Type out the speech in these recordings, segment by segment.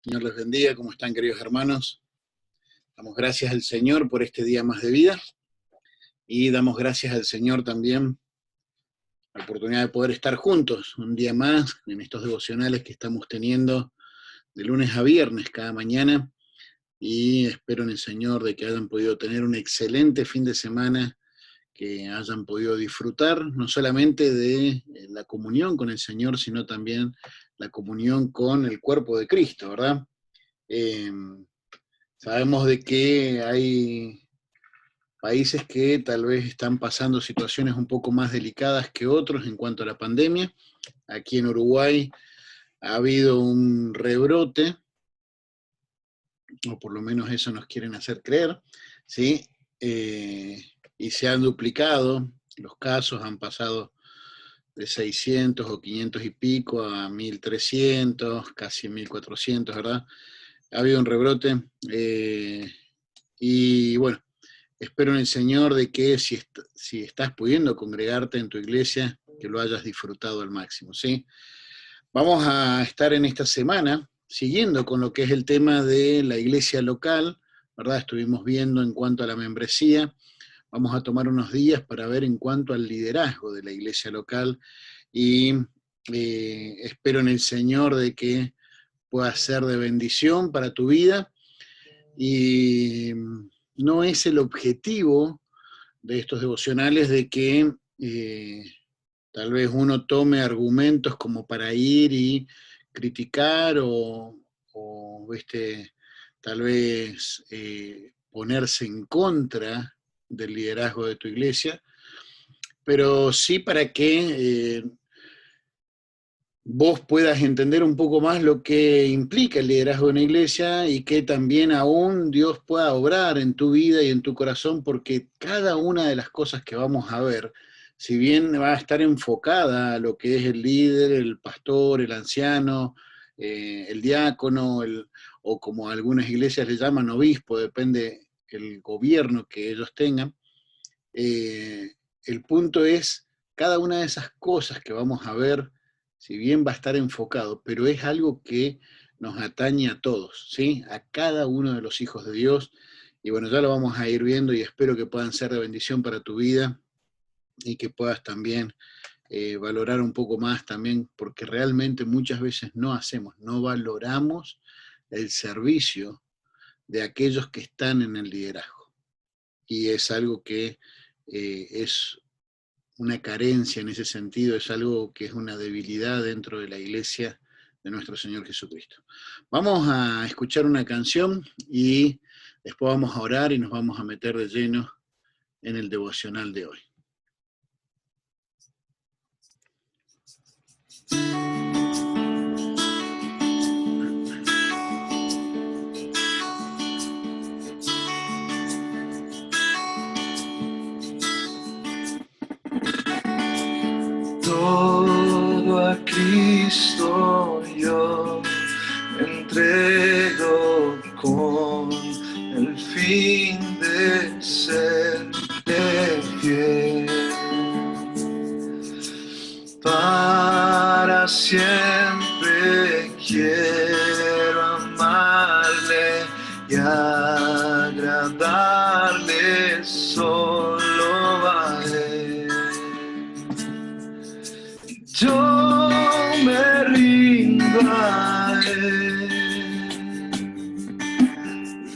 Señor les bendiga, ¿cómo están, queridos hermanos? Damos gracias al Señor por este día más de vida y damos gracias al Señor también por la oportunidad de poder estar juntos un día más en estos devocionales que estamos teniendo de lunes a viernes cada mañana, y espero en el Señor de que hayan podido tener un excelente fin de semana, que hayan podido disfrutar no solamente de la comunión con el Señor, sino también la comunión con el cuerpo de Cristo, ¿verdad? Sabemos de que hay países que tal vez están pasando situaciones un poco más delicadas que otros en cuanto a la pandemia. Aquí en Uruguay ha habido un rebrote, o por lo menos eso nos quieren hacer creer, ¿sí? Y se han duplicado los casos, han pasado de 600 o 500 y pico a 1.300, casi 1.400, ¿verdad? Ha habido un rebrote, y bueno, espero en el Señor de que si estás pudiendo congregarte en tu iglesia, que lo hayas disfrutado al máximo, ¿sí? Vamos a estar en esta semana siguiendo con lo que es el tema de la iglesia local, ¿verdad? Estuvimos viendo en cuanto a la membresía. Vamos a tomar unos días para ver en cuanto al liderazgo de la iglesia local, y espero en el Señor de que pueda ser de bendición para tu vida. Y no es el objetivo de estos devocionales de que tal vez uno tome argumentos como para ir y criticar o tal vez ponerse en contra del liderazgo de tu iglesia, pero sí para que vos puedas entender un poco más lo que implica el liderazgo de una iglesia, y que también aún Dios pueda obrar en tu vida y en tu corazón, porque cada una de las cosas que vamos a ver, si bien va a estar enfocada a lo que es el líder, el pastor, el anciano, el diácono, o como algunas iglesias le llaman obispo, depende el gobierno que ellos tengan, el punto es, cada una de esas cosas que vamos a ver, si bien va a estar enfocado, pero es algo que nos atañe a todos, ¿sí? A cada uno de los hijos de Dios. Y bueno, ya lo vamos a ir viendo, y espero que puedan ser de bendición para tu vida, y que puedas también valorar un poco más también, porque realmente muchas veces no valoramos el servicio de aquellos que están en el liderazgo. Y es algo que es una carencia en ese sentido, es algo que es una debilidad dentro de la iglesia de nuestro Señor Jesucristo. Vamos a escuchar una canción y después vamos a orar y nos vamos a meter de lleno en el devocional de hoy. Todo a Cristo yo entrego con el fin de ser fiel. Para siempre quiero amarle y agradarle solo a Él. Yo me rindo a Él,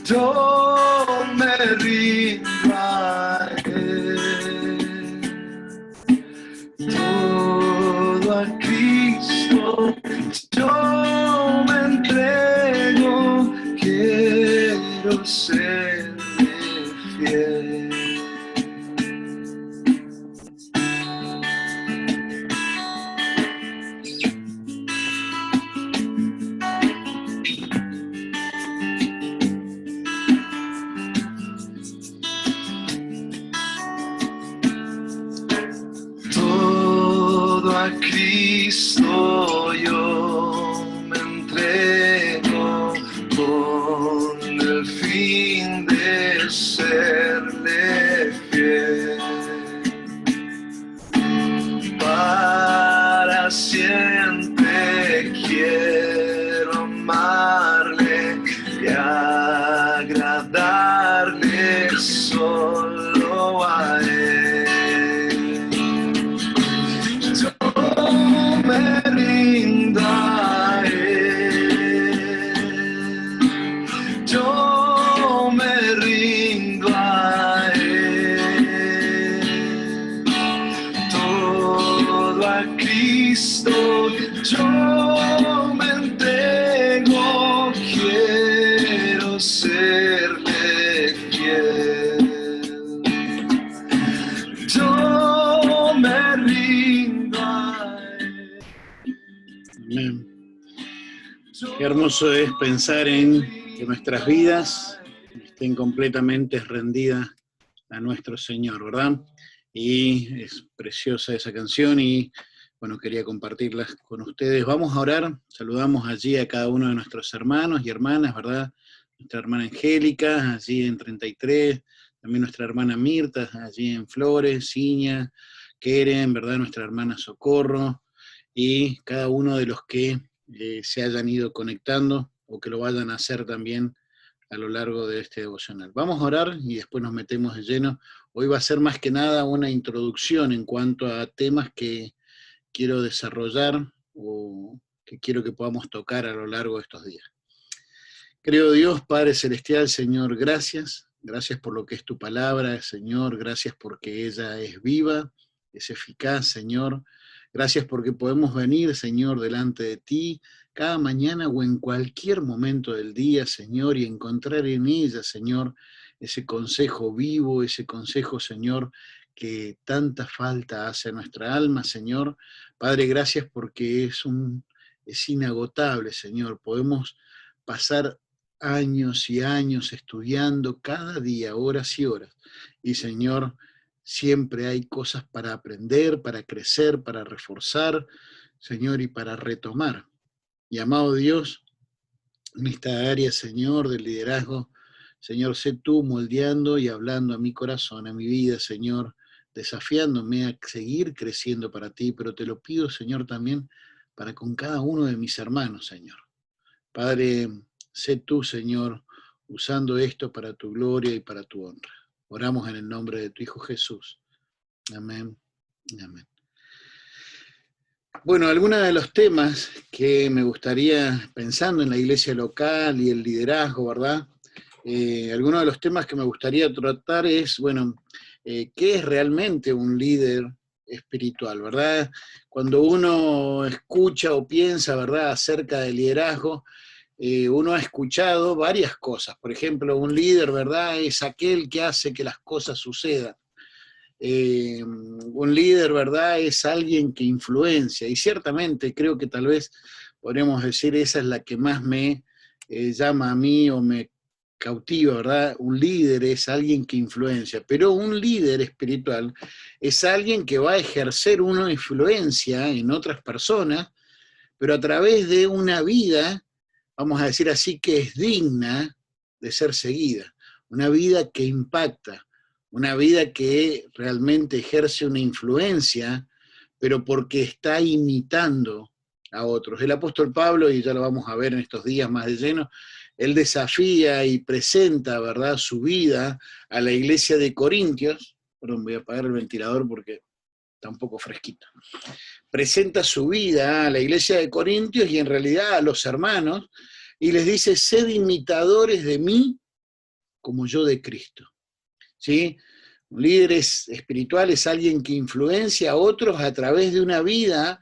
yo me rindo a Él, todo a Cristo yo me entrego, quiero serle fiel. A Cristo yo me entrego con el fin serle fiel. Yo me rindo a Él. Amén. Qué hermoso es pensar en que nuestras vidas estén completamente rendidas a nuestro Señor, ¿verdad? Y es preciosa esa canción y, bueno, quería compartirla con ustedes. Vamos a orar, saludamos allí a cada uno de nuestros hermanos y hermanas, ¿verdad? Nuestra hermana Angélica, allí en 33, también nuestra hermana Mirta, allí en Flores, Ciña, Keren, ¿verdad? Nuestra hermana Socorro, y cada uno de los que se hayan ido conectando o que lo vayan a hacer también a lo largo de este devocional. Vamos a orar y después nos metemos de lleno. Hoy va a ser más que nada una introducción en cuanto a temas que quiero desarrollar o que quiero que podamos tocar a lo largo de estos días. Creo Dios, Padre Celestial, Señor, gracias. Gracias por lo que es tu palabra, Señor. Gracias porque ella es viva, es eficaz, Señor. Gracias porque podemos venir, Señor, delante de ti cada mañana o en cualquier momento del día, Señor, y encontrar en ella, Señor, ese consejo vivo, ese consejo, Señor, que tanta falta hace a nuestra alma, Señor. Padre, gracias porque es inagotable, Señor. Podemos pasar años y años estudiando cada día, horas y horas. Y Señor, siempre hay cosas para aprender, para crecer, para reforzar, Señor, y para retomar. Y amado Dios, en esta área, Señor, del liderazgo, Señor, sé tú moldeando y hablando a mi corazón, a mi vida, Señor, desafiándome a seguir creciendo para ti, pero te lo pido, Señor, también para con cada uno de mis hermanos, Señor. Padre, sé tú, Señor, usando esto para tu gloria y para tu honra. Oramos en el nombre de tu Hijo Jesús. Amén. Amén. Bueno, algunos de los temas que me gustaría, pensando en la iglesia local y el liderazgo, ¿verdad? Algunos de los temas que me gustaría tratar es, bueno, ¿qué es realmente un líder espiritual, ¿verdad? Cuando uno escucha o piensa, ¿verdad?, acerca del liderazgo, uno ha escuchado varias cosas. Por ejemplo, un líder, ¿verdad?, es aquel que hace que las cosas sucedan. Un líder, ¿verdad?, es alguien que influencia, y ciertamente creo que tal vez podríamos decir esa es la que más me llama a mí o me cautiva, ¿verdad? Un líder es alguien que influencia, pero un líder espiritual es alguien que va a ejercer una influencia en otras personas, pero a través de una vida, vamos a decir así, que es digna de ser seguida, una vida que impacta, una vida que realmente ejerce una influencia, pero porque está imitando a otros. El apóstol Pablo, y ya lo vamos a ver en estos días más de lleno, él desafía y presenta, ¿verdad?, su vida a la iglesia de Corintios. Perdón, voy a apagar el ventilador porque está un poco fresquito. Presenta su vida a la iglesia de Corintios y en realidad a los hermanos, y les dice, sed imitadores de mí como yo de Cristo. ¿Sí? Un líder espiritual es alguien que influencia a otros a través de una vida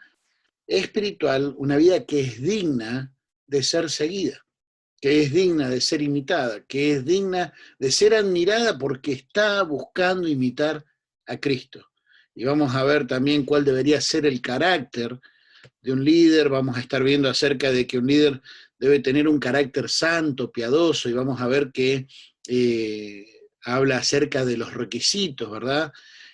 espiritual, una vida que es digna de ser seguida, que es digna de ser imitada, que es digna de ser admirada porque está buscando imitar a Cristo. Y vamos a ver también cuál debería ser el carácter de un líder, vamos a estar viendo acerca de que un líder debe tener un carácter santo, piadoso, y vamos a ver que habla acerca de los requisitos, ¿verdad?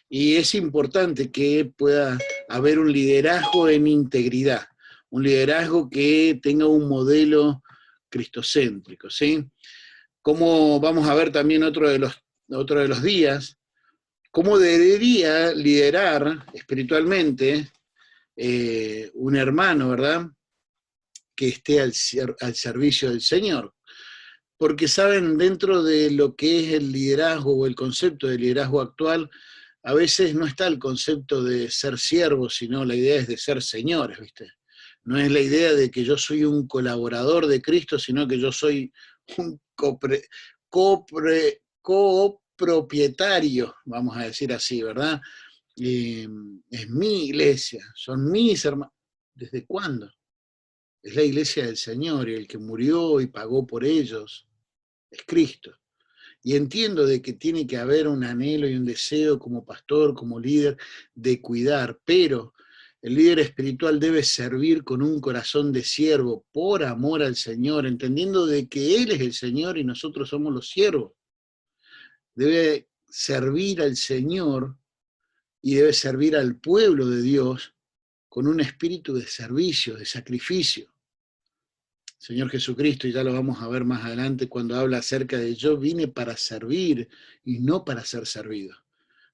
Y es importante que pueda haber un liderazgo en integridad, un liderazgo que tenga un modelo cristocéntrico, ¿sí? Como vamos a ver también otro de los días, cómo debería liderar espiritualmente un hermano, ¿verdad?, que esté al servicio del Señor. Porque saben, dentro de lo que es el liderazgo o el concepto de liderazgo actual, a veces no está el concepto de ser siervos, sino la idea es de ser señores, ¿viste? No es la idea de que yo soy un colaborador de Cristo, sino que yo soy un copropietario, vamos a decir así, ¿verdad? Es mi iglesia, son mis hermanos. ¿Desde cuándo? Es la iglesia del Señor y el que murió y pagó por ellos es Cristo. Y entiendo de que tiene que haber un anhelo y un deseo como pastor, como líder, de cuidar, pero el líder espiritual debe servir con un corazón de siervo, por amor al Señor, entendiendo de que Él es el Señor y nosotros somos los siervos. Debe servir al Señor y debe servir al pueblo de Dios con un espíritu de servicio, de sacrificio. Señor Jesucristo, y ya lo vamos a ver más adelante cuando habla acerca de yo vine para servir y no para ser servido.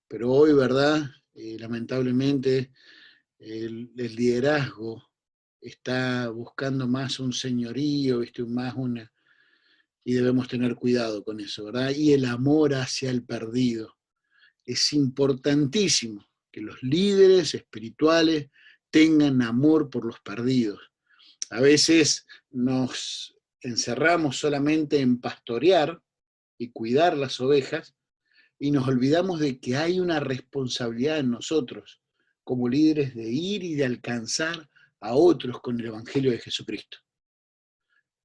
Pero hoy, ¿verdad? Lamentablemente, el liderazgo está buscando más un señorío, ¿viste? Más una... Y debemos tener cuidado con eso, ¿verdad? Y el amor hacia el perdido. Es importantísimo que los líderes espirituales tengan amor por los perdidos. A veces nos encerramos solamente en pastorear y cuidar las ovejas y nos olvidamos de que hay una responsabilidad en nosotros como líderes de ir y de alcanzar a otros con el Evangelio de Jesucristo.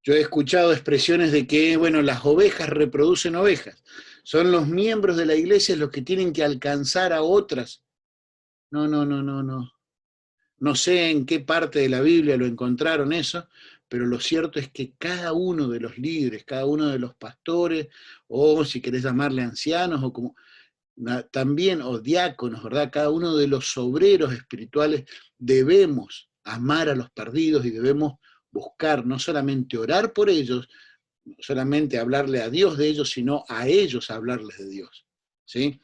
Yo he escuchado expresiones de que, bueno, las ovejas reproducen ovejas. Son los miembros de la iglesia los que tienen que alcanzar a otras. No, no, no, no, no. No sé en qué parte de la Biblia lo encontraron eso, pero lo cierto es que cada uno de los líderes, cada uno de los pastores, o si querés llamarle ancianos, o como también, o diáconos, ¿verdad? Cada uno de los obreros espirituales debemos amar a los perdidos y debemos buscar no solamente orar por ellos, no solamente hablarle a Dios de ellos, sino a ellos hablarles de Dios, ¿sí?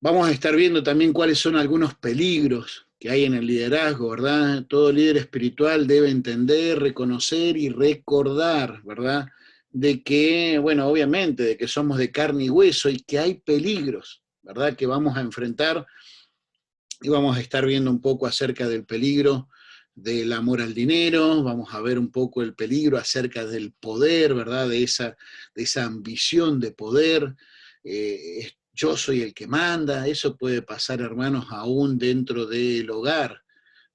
Vamos a estar viendo también cuáles son algunos peligros que hay en el liderazgo, ¿verdad? Todo líder espiritual debe entender, reconocer y recordar, ¿verdad? De que, bueno, obviamente, de que somos de carne y hueso y que hay peligros, ¿verdad? Que vamos a enfrentar y vamos a estar viendo un poco acerca del peligro del amor al dinero, vamos a ver un poco el peligro acerca del poder, ¿verdad? De esa ambición de poder. Yo soy el que manda, eso puede pasar, hermanos, aún dentro del hogar,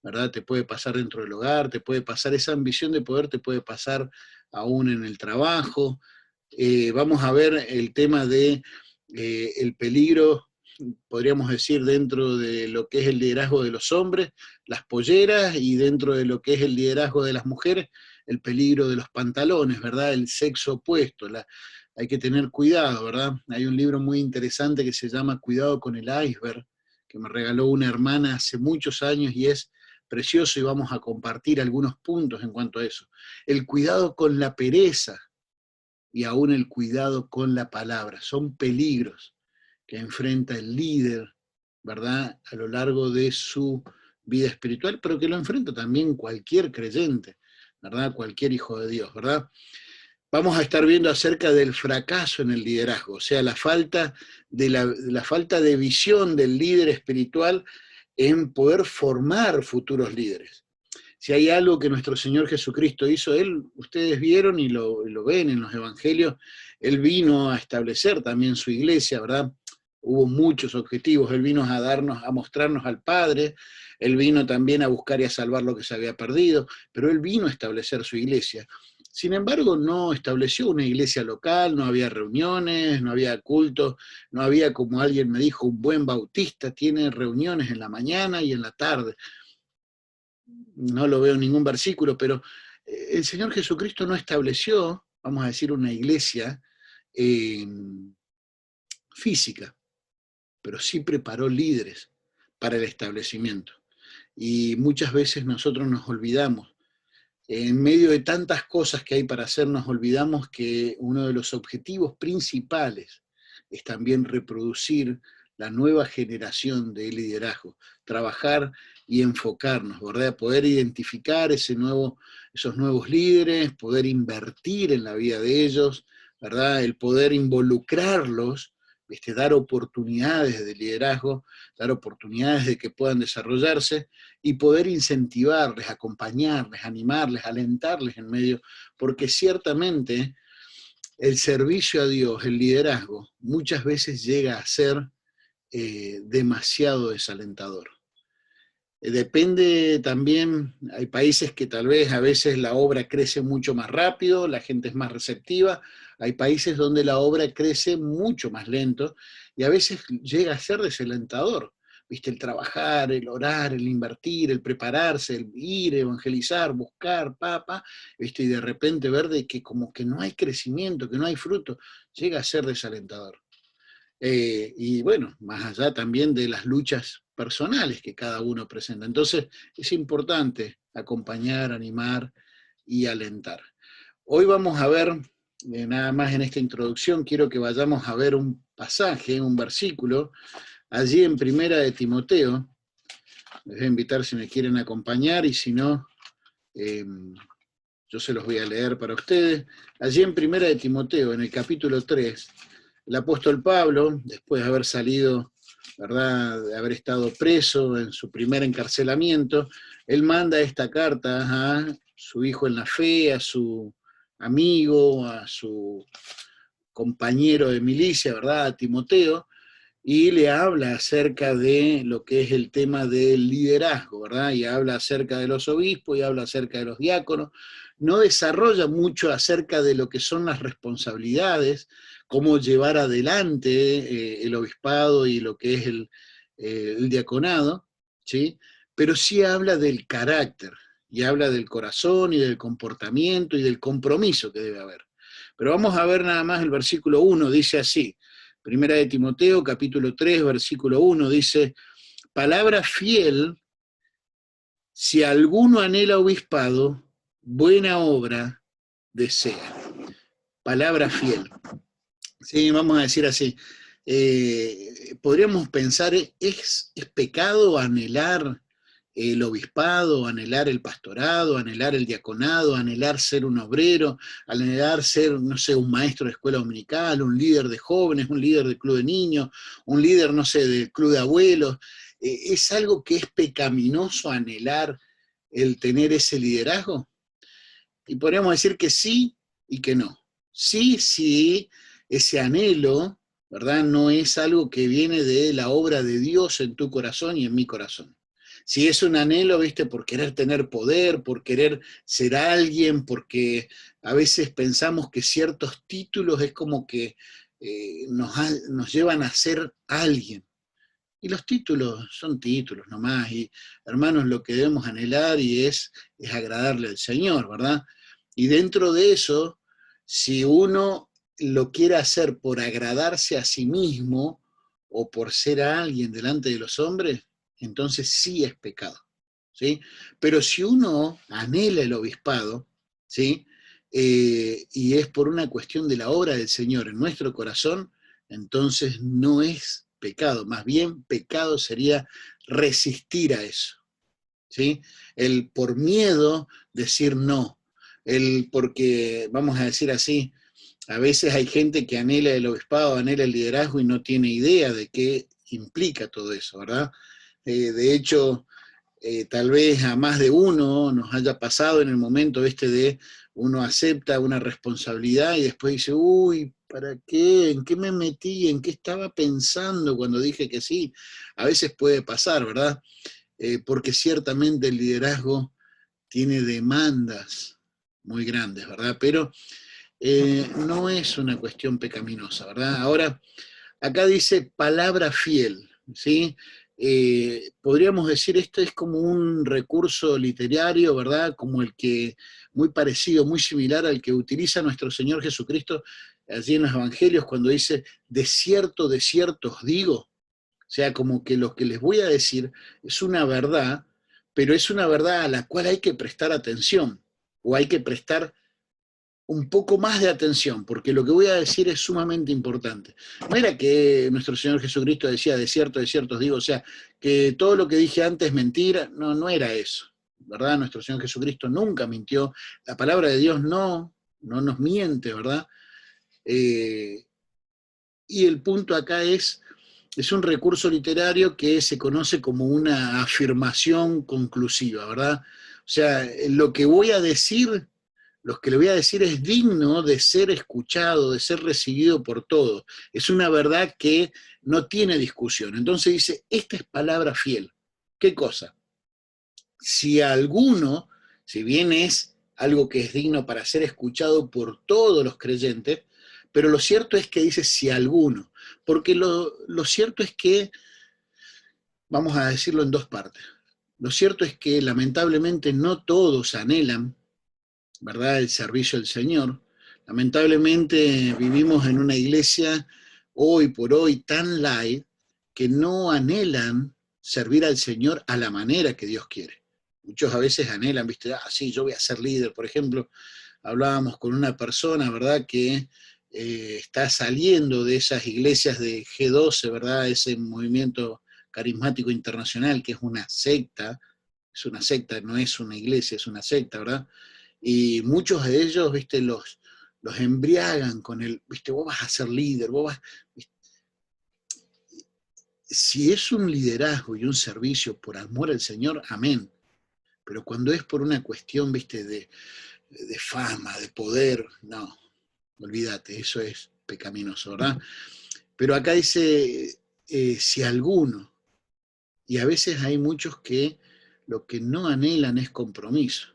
¿verdad? Te puede pasar dentro del hogar, te puede pasar esa ambición de poder, te puede pasar aún en el trabajo. Vamos a ver el tema de el peligro, podríamos decir, dentro de lo que es el liderazgo de los hombres, las polleras, y dentro de lo que es el liderazgo de las mujeres, el peligro de los pantalones, ¿verdad? El sexo opuesto, hay que tener cuidado, ¿verdad? Hay un libro muy interesante que se llama Cuidado con el iceberg, que me regaló una hermana hace muchos años y es precioso y vamos a compartir algunos puntos en cuanto a eso. El cuidado con la pereza y aún el cuidado con la palabra son peligros que enfrenta el líder, ¿verdad? A lo largo de su vida espiritual, pero que lo enfrenta también cualquier creyente, ¿verdad? Cualquier hijo de Dios, ¿verdad? Vamos a estar viendo acerca del fracaso en el liderazgo, o sea, la falta de visión del líder espiritual en poder formar futuros líderes. Si hay algo que nuestro Señor Jesucristo hizo, ustedes vieron y lo ven en los evangelios, Él vino a establecer también su iglesia, ¿verdad? Hubo muchos objetivos, Él vino a mostrarnos al Padre, Él vino también a buscar y a salvar lo que se había perdido, pero Él vino a establecer su iglesia. Sin embargo, no estableció una iglesia local, no había reuniones, no había cultos, no había, como alguien me dijo, un buen bautista tiene reuniones en la mañana y en la tarde. No lo veo en ningún versículo, pero el Señor Jesucristo no estableció, vamos a decir, una iglesia eh, física, pero sí preparó líderes para el establecimiento. Y muchas veces nosotros nos olvidamos, en medio de tantas cosas que hay para hacer, nos olvidamos que uno de los objetivos principales es también reproducir la nueva generación de liderazgo, trabajar y enfocarnos, ¿verdad? Poder identificar esos nuevos líderes, poder invertir en la vida de ellos, ¿verdad? El poder involucrarlos, dar oportunidades de liderazgo, dar oportunidades de que puedan desarrollarse y poder incentivarles, acompañarles, animarles, alentarles en medio, porque ciertamente el servicio a Dios, el liderazgo, muchas veces llega a ser demasiado desalentador. Depende también, hay países que tal vez a veces la obra crece mucho más rápido, la gente es más receptiva, hay países donde la obra crece mucho más lento y a veces llega a ser desalentador. ¿Viste? El trabajar, el orar, el invertir, el prepararse, el ir, evangelizar, buscar, ¿viste? Y de repente ver de que como que no hay crecimiento, que no hay fruto, llega a ser desalentador. Y bueno, más allá también de las luchas personales que cada uno presenta. Entonces, es importante acompañar, animar y alentar. Hoy vamos a ver, nada más en esta introducción, quiero que vayamos a ver un pasaje, un versículo, allí en Primera de Timoteo. Les voy a invitar si me quieren acompañar y si no, yo se los voy a leer para ustedes. Allí en Primera de Timoteo, en el capítulo 3, el apóstol Pablo, después de haber salido, ¿verdad?, de haber estado preso en su primer encarcelamiento, él manda esta carta a su hijo en la fe, a su amigo, a su compañero de milicia, ¿verdad?, a Timoteo, y le habla acerca de lo que es el tema del liderazgo, ¿verdad? Y habla acerca de los obispos y habla acerca de los diáconos. No desarrolla mucho acerca de lo que son las responsabilidades, cómo llevar adelante el obispado y lo que es el diaconado, ¿sí? Pero sí habla del carácter, y habla del corazón y del comportamiento y del compromiso que debe haber. Pero vamos a ver nada más el versículo 1, dice así. Primera de Timoteo, capítulo 3, versículo 1, dice, palabra fiel, si alguno anhela obispado, buena obra desea. Palabra fiel. Sí, vamos a decir así. Podríamos pensar, ¿es pecado anhelar el obispado, anhelar el pastorado, anhelar el diaconado, anhelar ser un obrero, anhelar ser, no sé, un maestro de escuela dominical, un líder de jóvenes, un líder de club de niños, un líder, no sé, del club de abuelos? ¿Es algo que es pecaminoso anhelar el tener ese liderazgo? Y podríamos decir que sí y que no. Sí, sí, ese anhelo, ¿verdad? No es algo que viene de la obra de Dios en tu corazón y en mi corazón. Si es un anhelo, viste, por querer tener poder, por querer ser alguien, porque a veces pensamos que ciertos títulos es como que nos llevan a ser alguien. Y los títulos son títulos nomás, y hermanos, lo que debemos anhelar y es agradarle al Señor, ¿verdad? Y dentro de eso, si uno lo quiere hacer por agradarse a sí mismo o por ser alguien delante de los hombres, entonces sí es pecado, ¿sí? Pero si uno anhela el obispado, ¿sí? Y es por una cuestión de la obra del Señor en nuestro corazón, entonces no es pecado, más bien pecado sería resistir a eso, ¿sí? El por miedo decir no, el porque, vamos a decir así, a veces hay gente que anhela el obispado, anhela el liderazgo y no tiene idea de qué implica todo eso, ¿verdad? De hecho, tal vez a más de uno nos haya pasado en el momento este de uno acepta una responsabilidad y después dice, uy, ¿para qué? ¿En qué me metí? ¿En qué estaba pensando cuando dije que sí? A veces puede pasar, ¿verdad? Porque ciertamente el liderazgo tiene demandas muy grandes, ¿verdad? Pero no es una cuestión pecaminosa, ¿verdad? Ahora, acá dice palabra fiel, ¿sí? Podríamos decir, esto es como un recurso literario, ¿verdad? Como el que, muy parecido, muy similar al que utiliza nuestro Señor Jesucristo allí en los Evangelios cuando dice, de cierto os digo. O sea, como que lo que les voy a decir es una verdad, pero es una verdad a la cual hay que prestar atención, o hay que prestar un poco más de atención, porque lo que voy a decir es sumamente importante. No era que nuestro Señor Jesucristo decía, de cierto os digo, o sea, que todo lo que dije antes es mentira, no, no era eso, ¿verdad? Nuestro Señor Jesucristo nunca mintió, la palabra de Dios no nos miente, ¿verdad? Y el punto acá es un recurso literario que se conoce como una afirmación conclusiva, ¿verdad? O sea, lo que voy a decir, lo que le voy a decir es digno de ser escuchado, de ser recibido por todos. Es una verdad que no tiene discusión. Entonces dice, esta es palabra fiel. ¿Qué cosa? si alguno, si bien es algo que es digno para ser escuchado por todos los creyentes, pero lo cierto es que dice si alguno, porque lo cierto es que, vamos a decirlo en dos partes, lo cierto es que lamentablemente no todos anhelan, ¿verdad?, el servicio al Señor. Lamentablemente vivimos en una iglesia hoy por hoy tan light que no anhelan servir al Señor a la manera que Dios quiere. Muchos a veces anhelan, viste, sí, yo voy a ser líder. Por ejemplo, hablábamos con una persona, ¿verdad?, que está saliendo de esas iglesias de G12, ¿verdad?, ese movimiento carismático internacional que es una secta, no es una iglesia, es una secta, ¿verdad? Y muchos de ellos, viste, los embriagan con el, viste, vos vas a ser líder, vos vas... ¿viste? Si es un liderazgo y un servicio por amor al Señor, amén. Pero cuando es por una cuestión, viste, de fama, de poder, no, olvídate, eso es pecaminoso, ¿verdad? Pero acá dice, si alguno, y a veces hay muchos que lo que no anhelan es compromiso.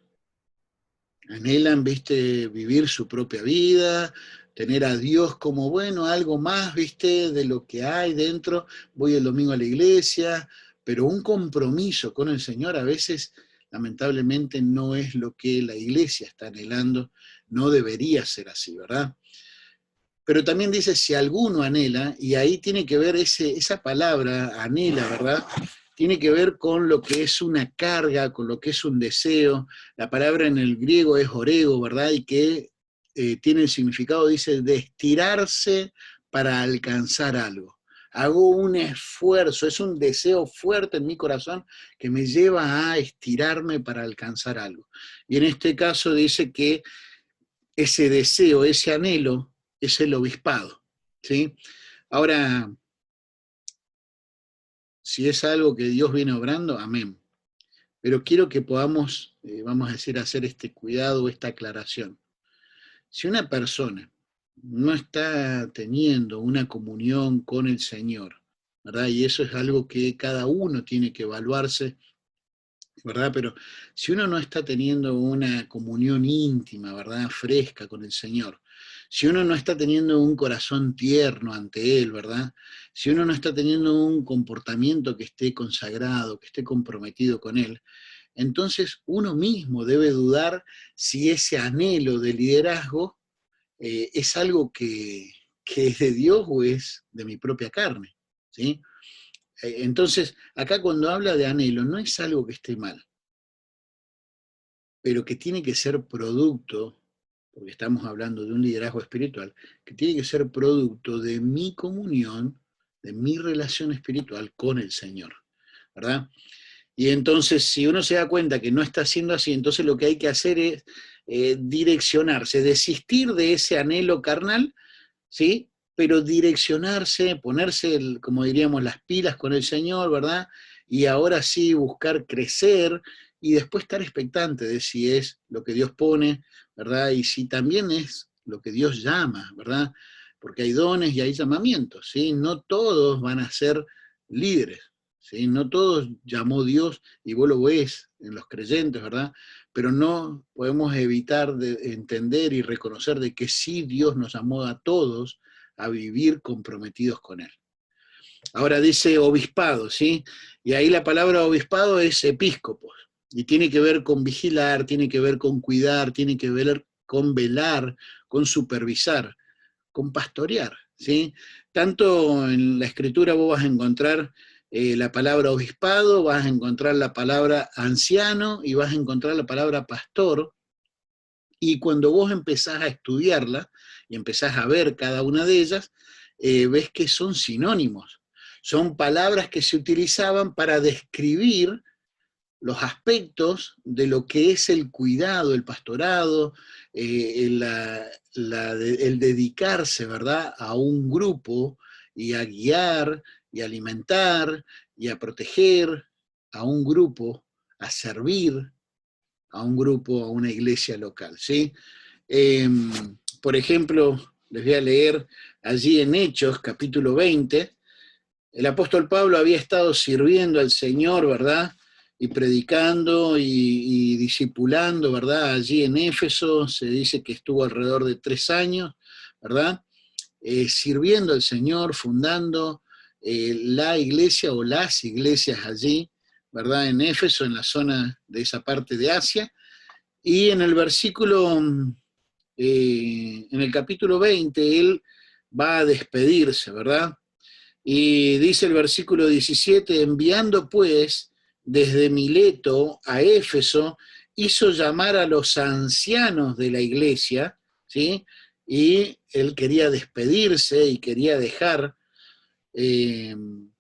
Anhelan, viste, vivir su propia vida, tener a Dios como, bueno, algo más, viste, de lo que hay dentro. Voy el domingo a la iglesia, pero un compromiso con el Señor a veces, lamentablemente, no es lo que la iglesia está anhelando. No debería ser así, ¿verdad? Pero también dice, si alguno anhela, y ahí tiene que ver esa palabra, anhela, ¿verdad? Tiene que ver con lo que es una carga, con lo que es un deseo. La palabra en el griego es orego, ¿verdad? Y que tiene el significado, dice, de estirarse para alcanzar algo. Hago un esfuerzo, es un deseo fuerte en mi corazón que me lleva a estirarme para alcanzar algo. Y en este caso dice que ese deseo, ese anhelo, es el obispado, ¿sí? Ahora, si es algo que Dios viene obrando, amén. Pero quiero que podamos, vamos a decir, hacer este cuidado, esta aclaración. Si una persona no está teniendo una comunión con el Señor, ¿verdad? Y eso es algo que cada uno tiene que evaluarse, ¿verdad? Pero si uno no está teniendo una comunión íntima, ¿verdad?, fresca con el Señor, si uno no está teniendo un corazón tierno ante Él, ¿verdad?, si uno no está teniendo un comportamiento que esté consagrado, que esté comprometido con Él, entonces uno mismo debe dudar si ese anhelo de liderazgo es algo que es de Dios o es de mi propia carne, ¿sí? Entonces, acá cuando habla de anhelo, no es algo que esté mal, pero que tiene que ser producto, porque estamos hablando de un liderazgo espiritual, que tiene que ser producto de mi comunión, de mi relación espiritual con el Señor, ¿verdad? Y entonces, si uno se da cuenta que no está siendo así, entonces lo que hay que hacer es direccionarse, desistir de ese anhelo carnal, ¿sí? Pero direccionarse, ponerse, como diríamos, las pilas con el Señor, ¿verdad? Y ahora sí buscar crecer y después estar expectante de si es lo que Dios pone, ¿verdad? Y si también es lo que Dios llama, ¿verdad? Porque hay dones y hay llamamientos, ¿sí? No todos van a ser líderes, ¿sí? No todos llamó Dios, y vos lo ves en los creyentes, ¿verdad? Pero no podemos evitar de entender y reconocer de que sí Dios nos llamó a todos a vivir comprometidos con Él. Ahora dice obispado, ¿sí? Y ahí la palabra obispado es episcopos, y tiene que ver con vigilar, tiene que ver con cuidar, tiene que ver con velar, con supervisar, con pastorear, ¿sí? Tanto en la Escritura vos vas a encontrar la palabra obispado, vas a encontrar la palabra anciano y vas a encontrar la palabra pastor, y cuando vos empezás a estudiarla y empezás a ver cada una de ellas, ves que son sinónimos, son palabras que se utilizaban para describir los aspectos de lo que es el cuidado, el pastorado, el dedicarse, ¿verdad?, a un grupo y a guiar y a alimentar y a proteger a un grupo, a servir a un grupo, a una iglesia local, ¿sí? Eh, por ejemplo, les voy a leer allí en Hechos, capítulo 20, el apóstol Pablo había estado sirviendo al Señor, ¿verdad?, y predicando y discipulando, ¿verdad? Allí en Éfeso se dice que estuvo alrededor de 3 años, ¿verdad? Sirviendo al Señor, fundando la iglesia o las iglesias allí, ¿verdad? En Éfeso, en la zona de esa parte de Asia. Y en el versículo, en el capítulo 20, él va a despedirse, ¿verdad? Y dice el versículo 17, enviando pues desde Mileto a Éfeso, hizo llamar a los ancianos de la iglesia, ¿sí? Y él quería despedirse y quería dejar un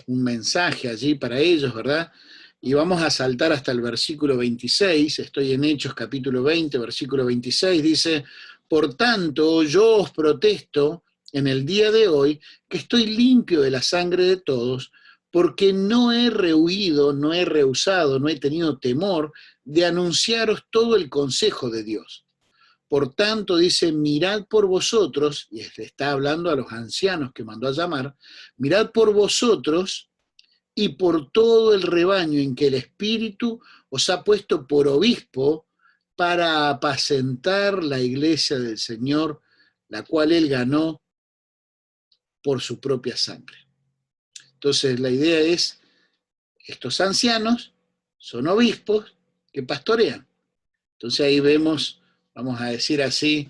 mensaje allí para ellos, ¿verdad? Y vamos a saltar hasta el versículo 26, estoy en Hechos capítulo 20, versículo 26, dice, por tanto yo os protesto en el día de hoy que estoy limpio de la sangre de todos, porque no he rehuido, no he rehusado, no he tenido temor de anunciaros todo el consejo de Dios. Por tanto, dice, mirad por vosotros, y le está hablando a los ancianos que mandó a llamar, mirad por vosotros y por todo el rebaño en que el Espíritu os ha puesto por obispo para apacentar la iglesia del Señor, la cual él ganó por su propia sangre. Entonces la idea es, estos ancianos son obispos que pastorean. Entonces ahí vemos, vamos a decir así,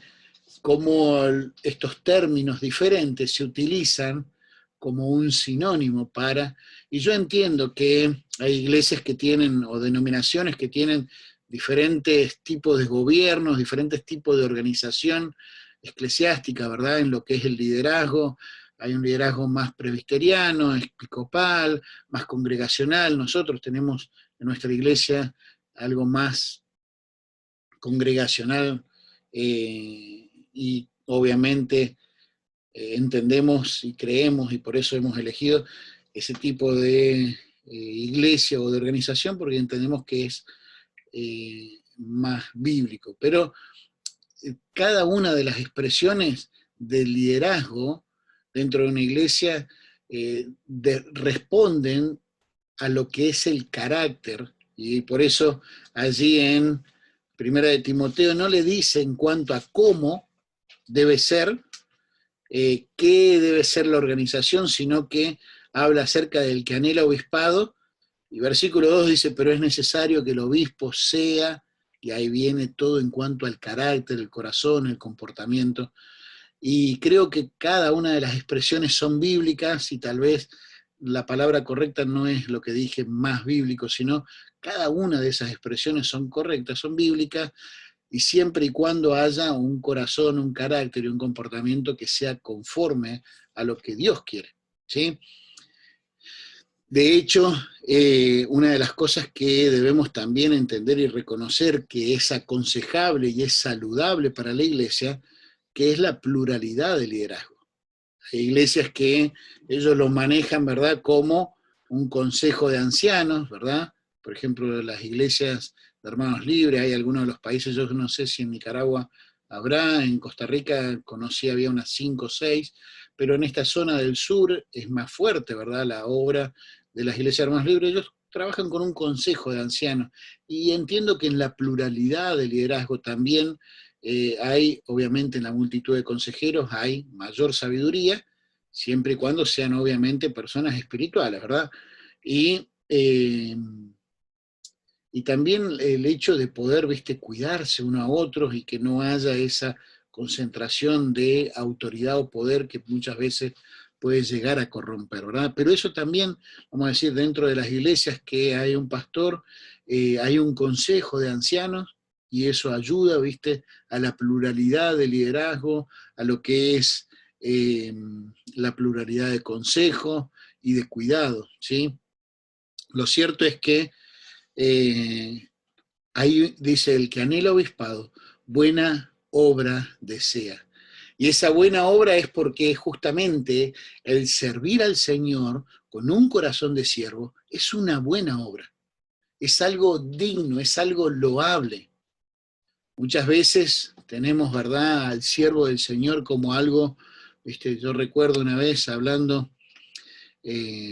cómo estos términos diferentes se utilizan como un sinónimo para, y yo entiendo que hay iglesias que tienen, o denominaciones que tienen diferentes tipos de gobiernos, diferentes tipos de organización eclesiástica, ¿verdad? En lo que es el liderazgo, hay un liderazgo más presbiteriano, episcopal, más congregacional. Nosotros tenemos en nuestra iglesia algo más congregacional y obviamente entendemos y creemos y por eso hemos elegido ese tipo de iglesia o de organización porque entendemos que es más bíblico. Pero cada una de las expresiones del liderazgo dentro de una iglesia responden a lo que es el carácter, y por eso allí en Primera de Timoteo no le dice en cuanto a cómo debe ser, qué debe ser la organización, sino que habla acerca del que anhela obispado, y versículo 2 dice, pero es necesario que el obispo sea, y ahí viene todo en cuanto al carácter, el corazón, el comportamiento, y creo que cada una de las expresiones son bíblicas, y tal vez la palabra correcta no es lo que dije más bíblico, sino cada una de esas expresiones son correctas, son bíblicas, y siempre y cuando haya un corazón, un carácter y un comportamiento que sea conforme a lo que Dios quiere, ¿sí? De hecho, una de las cosas que debemos también entender y reconocer que es aconsejable y es saludable para la iglesia, que es la pluralidad de liderazgo. Hay iglesias que ellos lo manejan, ¿verdad?, como un consejo de ancianos, ¿verdad? Por ejemplo, las iglesias de hermanos libres, hay algunos de los países, yo no sé si en Nicaragua habrá, en Costa Rica conocí, había unas 5 o 6, pero en esta zona del sur es más fuerte, ¿verdad?, la obra de las iglesias de hermanos libres. Ellos trabajan con un consejo de ancianos, y entiendo que en la pluralidad de liderazgo también hay, obviamente, en la multitud de consejeros hay mayor sabiduría, siempre y cuando sean, obviamente, personas espirituales, ¿verdad? Y, y también el hecho de poder, viste, cuidarse uno a otros y que no haya esa concentración de autoridad o poder que muchas veces puede llegar a corromper, ¿verdad? Pero eso también, vamos a decir, dentro de las iglesias que hay un pastor, hay un consejo de ancianos, y eso ayuda, viste, a la pluralidad de liderazgo, a lo que es la pluralidad de consejos y de cuidado, ¿sí? Lo cierto es que ahí dice, el que anhela obispado, buena obra desea. Y esa buena obra es porque justamente el servir al Señor con un corazón de siervo es una buena obra. Es algo digno, es algo loable. Muchas veces tenemos, ¿verdad?, al siervo del Señor como algo, ¿viste? Yo recuerdo una vez hablando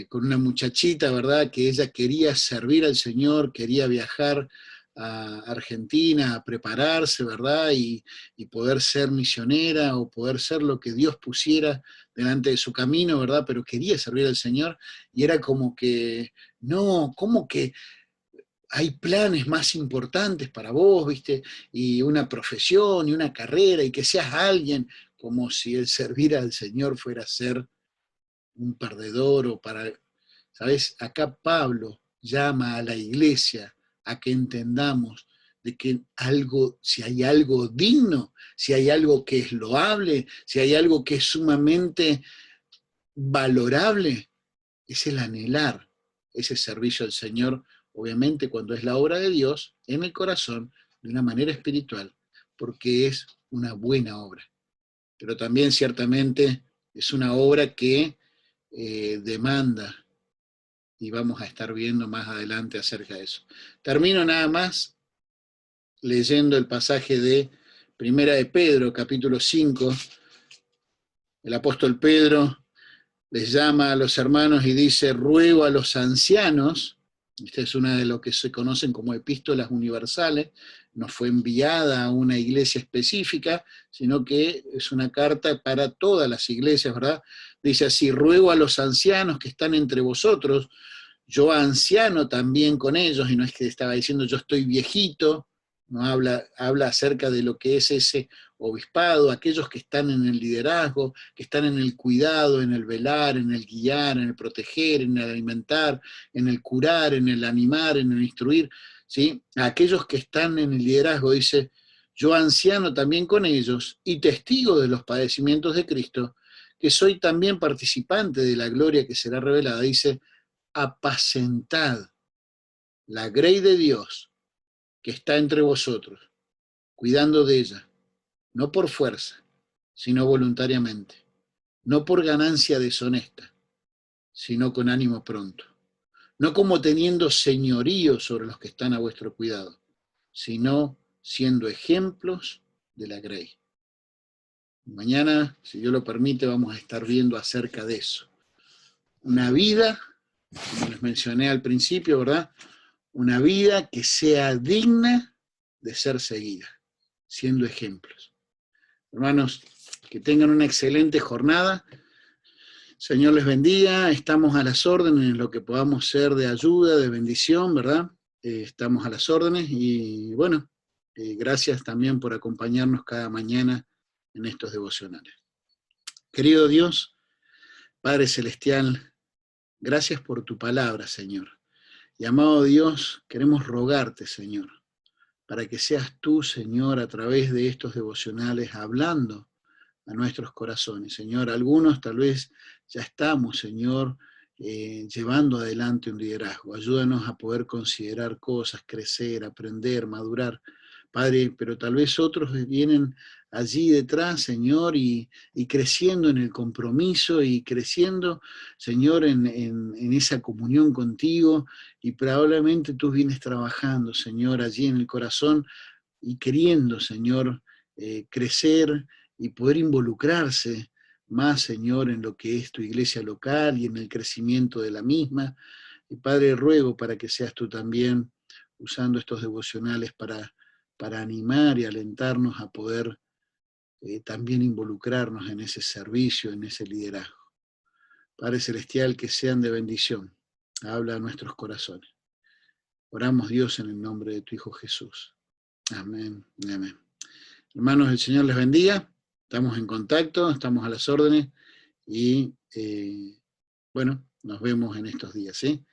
con una muchachita, ¿verdad? Que ella quería servir al Señor, quería viajar a Argentina a prepararse, ¿verdad? Y poder ser misionera o poder ser lo que Dios pusiera delante de su camino, ¿verdad? Pero quería servir al Señor y era como que, no, ¿cómo que hay planes más importantes para vos, viste? Y una profesión y una carrera y que seas alguien, como si el servir al Señor fuera ser un perdedor o para, ¿sabes? Acá Pablo llama a la iglesia a que entendamos de que algo, si hay algo digno, si hay algo que es loable, si hay algo que es sumamente valorable, es el anhelar ese servicio al Señor, obviamente cuando es la obra de Dios en el corazón, de una manera espiritual, porque es una buena obra. Pero también ciertamente es una obra que demanda, y vamos a estar viendo más adelante acerca de eso. Termino nada más leyendo el pasaje de Primera de Pedro, capítulo 5. El apóstol Pedro les llama a los hermanos y dice, ruego a los ancianos, esta es una de lo que se conocen como epístolas universales, no fue enviada a una iglesia específica, sino que es una carta para todas las iglesias, ¿verdad? Dice así, ruego a los ancianos que están entre vosotros, yo anciano también con ellos, y no es que estaba diciendo yo estoy viejito, no habla acerca de lo que es ese obispado, aquellos que están en el liderazgo, que están en el cuidado, en el velar, en el guiar, en el proteger, en el alimentar, en el curar, en el animar, en el instruir, ¿sí? Aquellos que están en el liderazgo, dice, yo anciano también con ellos y testigo de los padecimientos de Cristo, que soy también participante de la gloria que será revelada, dice, apacentad la grey de Dios que está entre vosotros, cuidando de ella, no por fuerza, sino voluntariamente, no por ganancia deshonesta, sino con ánimo pronto, no como teniendo señorío sobre los que están a vuestro cuidado, sino siendo ejemplos de la grey. Mañana, si Dios lo permite, vamos a estar viendo acerca de eso. Una vida, como les mencioné al principio, ¿verdad? Una vida que sea digna de ser seguida, siendo ejemplos. Hermanos, que tengan una excelente jornada. Señor les bendiga. Estamos a las órdenes en lo que podamos ser de ayuda, de bendición, ¿verdad? Estamos a las órdenes y bueno, gracias también por acompañarnos cada mañana en estos devocionales. Querido Dios, Padre Celestial, gracias por tu palabra, Señor. Y amado Dios, queremos rogarte, Señor, para que seas tú, Señor, a través de estos devocionales, hablando a nuestros corazones. Señor, algunos tal vez ya estamos, Señor, llevando adelante un liderazgo. Ayúdanos a poder considerar cosas, crecer, aprender, madurar. Padre, pero tal vez otros vienen allí detrás, Señor, y creciendo en el compromiso y creciendo, Señor, en esa comunión contigo, y probablemente tú vienes trabajando, Señor, allí en el corazón y queriendo, Señor, crecer y poder involucrarse más, Señor, en lo que es tu iglesia local y en el crecimiento de la misma. Y Padre, ruego para que seas tú también usando estos devocionales para animar y alentarnos a poder también involucrarnos en ese servicio, en ese liderazgo. Padre Celestial, que sean de bendición. Habla a nuestros corazones. Oramos, Dios, en el nombre de tu Hijo Jesús. Amén y amén. Hermanos, el Señor les bendiga. Estamos en contacto, estamos a las órdenes y bueno, nos vemos en estos días, ¿sí?